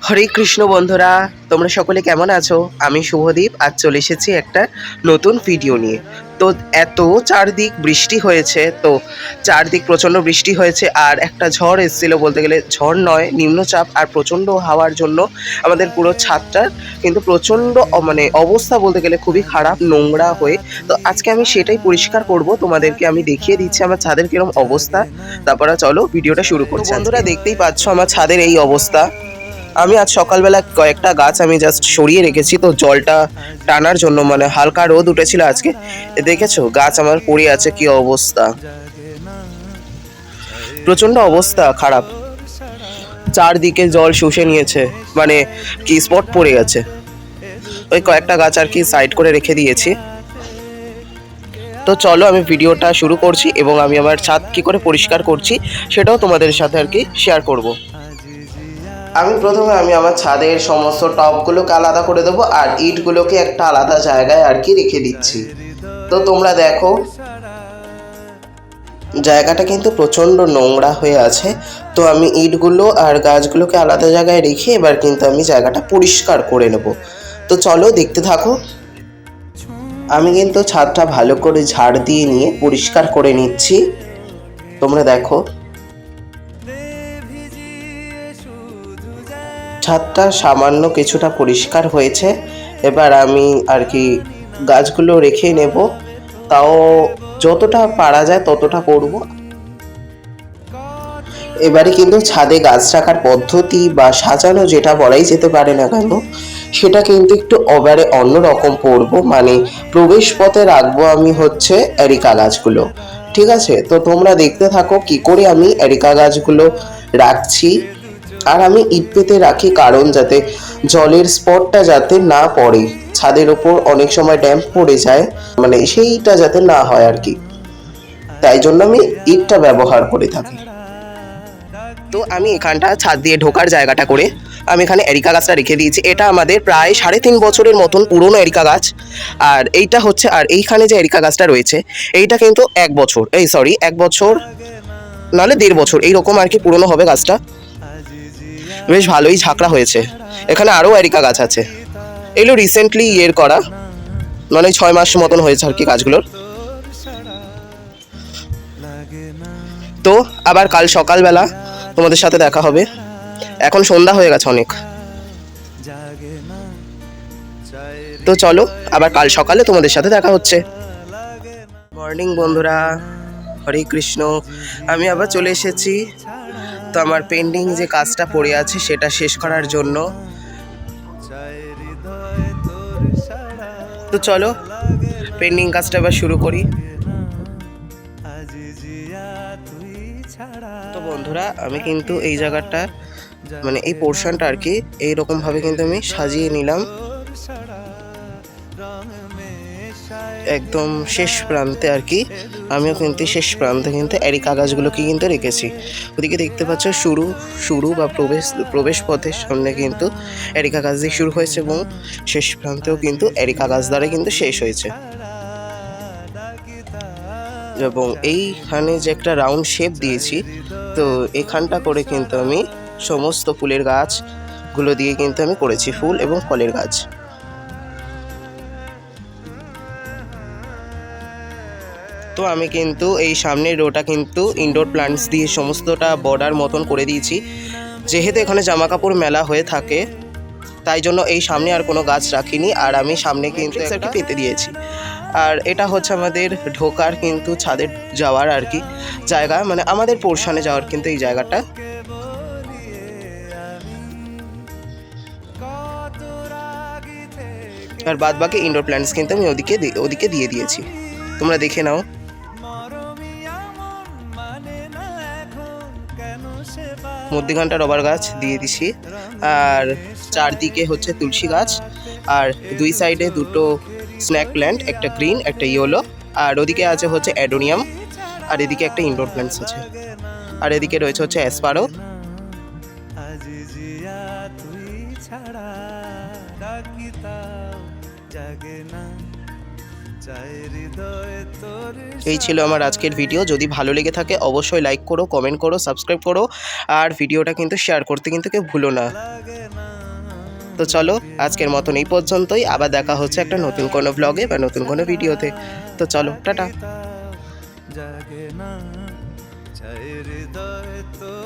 হরে কৃষ্ণ বন্ধুরা, তোমরা সকলে কেমন আছো? আমি শুভদীপ আজ চলে এসেছি একটা নতুন ভিডিও নিয়ে। তো এত চারদিক বৃষ্টি হয়েছে, তো চারদিক প্রচণ্ড বৃষ্টি হয়েছে আর একটা ঝড় এসেছিল, বলতে গেলে ঝড় নয় নিম্নচাপ, আর প্রচণ্ড হাওয়ার জন্য আমাদের পুরো ছাদটার কিন্তু প্রচণ্ড মানে অবস্থা বলতে গেলে খুবই খারাপ, নোংরা হয়ে। তো আজকে আমি সেটাই পরিষ্কার করব, তোমাদেরকে আমি দেখিয়ে দিচ্ছি আমার ছাদের কিরকম অবস্থা। তারপরে চলো ভিডিওটা শুরু করছি। বন্ধুরা দেখতেই পাচ্ছ আমার ছাদের এই অবস্থা। আমি আজ সকালবেলা কয়েকটা গাছ আমি জাস্ট সরিয়ে রেখেছি, তো জলটা টানার জন্য, মানে হালকা রোদ উঠেছিল আজকে, দেখেছো গাছ আমার পড়ে আছে, কি অবস্থা, প্রচন্ড অবস্থা খারাপ, চারদিকে জল শুষে নিয়েছে, মানে কি স্পট পড়ে গেছে। ওই কয়েকটা গাছ আর কি সাইড করে রেখে দিয়েছি। তো চলো আমি ভিডিওটা শুরু করছি এবং আমি আমার ছাদ কি করে পরিষ্কার করছি সেটাও তোমাদের সাথে আর কি শেয়ার করব। আমি প্রথমে আমার ছাদের সমস্ত টবগুলোকে আলাদা করে দেবো আর ইটগুলোকে একটা আলাদা জায়গায় আর কি রেখে দিচ্ছি। তো তোমরা দেখো জায়গাটা কিন্তু প্রচণ্ড নোংরা হয়ে আছে। তো আমি ইটগুলো আর গাছগুলোকে আলাদা জায়গায় রেখে এবার কিন্তু আমি জায়গাটা পরিষ্কার করে নেব। তো চলো দেখতে থাকো। আমি কিন্তু ছাদটা ভালো করে ঝাড় দিয়ে নিয়ে পরিষ্কার করে নিচ্ছি, তোমরা দেখো। ছাদটা সামান্য কিছুটা পরিষ্কার হয়েছে, এবার আমি আর কি গাছগুলো রেখে নেব, তাও যতটা পারা যায় ততটা করব। এবারে কিন্তু ছাদে গাছ রাখার পদ্ধতি বা সাজানো যেটা বলাই যেতে পারে না কেন, সেটা কিন্তু একটু অন্যরকম করব। মানে প্রবেশ পথে রাখবো আমি হচ্ছে এরিকা গাছগুলো, ঠিক আছে? তো তোমরা দেখতে থাকো কি করে আমি এরিকা গাছগুলো রাখছি। আর আমি ইট পেতে রাখি কারণ যাতে জলের স্পটটা যাতে না পড়ে, ছাদের ওপর অনেক সময় ড্যাম্প পড়ে যায়, মানে সেইটা যাতে না হয় আর কি, তাই জন্য আমি ইটটা ব্যবহার করে থাকি। তো আমি এখানটা ছাদ দিয়ে ঢোকার জায়গাটা করে আমি এখানে এরিকা গাছটা রেখে দিয়েছি। এটা আমাদের প্রায় 3.5 বছরের মতন পুরনো এরিকা গাছ। আর এইটা হচ্ছে, আর এইখানে যে এরিকা গাছটা রয়েছে এইটা কিন্তু 1 বছর, 1 বছর নাহলে 1.5 বছর এইরকম আর কি পুরনো হবে গাছটা। বেশ ভালোই ঝাঁকড়া হয়েছে। এখানে আরও এরিকা গাছ আছে, এগুলো রিসেন্টলি ইয়ের করা, মানে 6 মাস মতন হয়েছে আর কি গাছগুলোর। তো আবার কাল সকালবেলা তোমাদের সাথে দেখা হবে, এখন সন্ধ্যা হয়ে গেছে অনেক। তো চলো আবার কাল সকালে তোমাদের সাথে দেখা হচ্ছে। মর্নিং বন্ধুরা, হরে কৃষ্ণ। আমি আবার চলে এসেছি, তো আমার পেন্ডিং যে কাজটা পড়ে আছে সেটা শেষ করার জন্য। তো চলো পেন্ডিং কাজটা এবার শুরু করি। তো বন্ধুরা আমি কিন্তু এই জায়গাটা, মানে এই পোর্শনটা আর কি এইরকমভাবে কিন্তু আমি সাজিয়ে নিলাম। একদম শেষ প্রান্তে আর কি আমিও কিন্তু শেষ প্রান্তে কিন্তু এরিকা গাছগুলোকে কিন্তু রেখেছি। ওদিকে দেখতে পাচ্ছ শুরু বা প্রবেশ পথের সামনে কিন্তু এরিকা গাছ দিয়ে শুরু হয়েছে এবং শেষ প্রান্তেও কিন্তু এরিকা গাছ দ্বারা কিন্তু শেষ হয়েছে। এবং এইখানে যে একটা রাউন্ড শেপ দিয়েছি, তো এখানটা করে কিন্তু আমি সমস্ত ফুলের গাছগুলো দিয়ে কিন্তু আমি করেছি, ফুল এবং ফলের গাছ। তো আমি কিন্তু এই সামনের রোটা কিন্তু ইনডোর প্ল্যান্টস দিয়ে সমস্তটা বর্ডার মতন করে দিয়েছি, যেহেতু এখানে জামা কাপড় মেলা হয়ে থাকে তাই জন্য এই সামনে আর কোনো গাছ রাখিনি। আর আমি সামনে কিন্তু একটা পেতে দিয়েছি। আর এটা হচ্ছে আমাদের ঢোকার কিন্তু ছাদের যাওয়ার আর কি জায়গা, মানে আমাদের পোর্শনে যাওয়ার কিন্তু এই জায়গাটা। আর বাদ বাকি ইনডোর প্ল্যান্টস কিন্তু আমি ওদিকে দিয়ে দিয়েছি, তোমরা দেখে নাও। মধ্যিখানটা রবার গাছ দিয়ে দিছি, আর চারদিকে হচ্ছে তুলসী গাছ, আর দুই সাইডে দুটো স্ন্যাক প্ল্যান্ট, একটা গ্রিন একটা ইয়েলো, আর ওদিকে আছে হচ্ছে অ্যাডোনিয়াম, আর এদিকে একটা ইনডোর প্ল্যান্টস আছে, আর এদিকে রয়েছে হচ্ছে অ্যাসপারো। এই ছিল আমার আজকের ভিডিও। যদি ভালো লেগে থাকে অবশ্যই লাইক করো, কমেন্ট করো, সাবস্ক্রাইব করো, আর ভিডিওটা কিন্তু শেয়ার করতে কিন্তু কেউ ভুলো না। তো চলো আজকের মতন এই পর্যন্তই, আবার দেখা হচ্ছে একটা নতুন কোনো ব্লগে বা নতুন কোনো ভিডিওতে। তো চলো টাটা।